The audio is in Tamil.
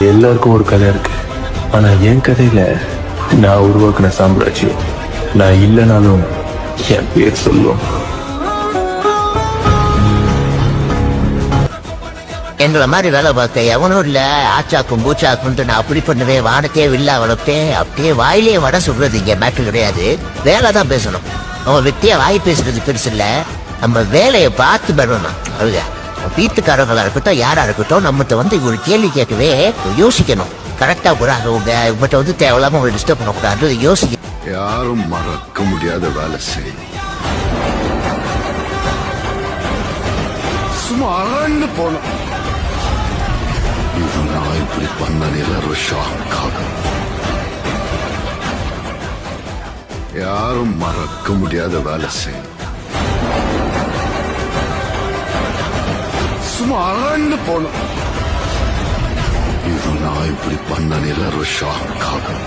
எல்லாருக்கும் ஒரு கதை இருக்கு. ஆனா என் கதையில நான் உருவாக்குன சாம்ராஜ்யம் நான் இல்லைனாலும் என் பேர் சொல்லுவோம். எங்களை மாதிரி வேலை பார்த்த எவனும் இல்ல. ஆச்சாக்கும் பூச்சாக்கும் நான் அப்படி பண்ணுவேன், வானத்தையே வில்லா வளர்ப்பேன், அப்படியே வாயிலே வட சொல்றது இங்க மேட்டர் கிடையாது. வேலை தான் பேசணும். அவன் வெட்டியா வாய் பேசுறது பெருசு இல்ல, நம்ம வேலையை பார்த்து பண்ணணும். அதுங்க வீட்டுக்காரங்களா இருக்கட்டும் யாரா இருக்கட்டும் நம்மகிட்ட வந்து ஒரு கேள்வி கேட்கவே யோசிக்கணும். கரெக்டா போறாங்க உங்க இவட்ட வந்து தேவையில்லாம உங்களை டிஸ்டர்ப் பண்ணக்கூடாது. யோசிக்க யாரும் மறக்க முடியாத வேலை செய். சும்மா அரண்டு போனோம். இது நான் இப்படி பண்ண எல்லாரும் ஷாக் ஆகும். யாரும் மறக்க முடியாத வேலை செய். சும்மா அரண்டு போனோம். இது நான் இப்படி பண்ண எல்லாரும் ஷாக் ஆகும்.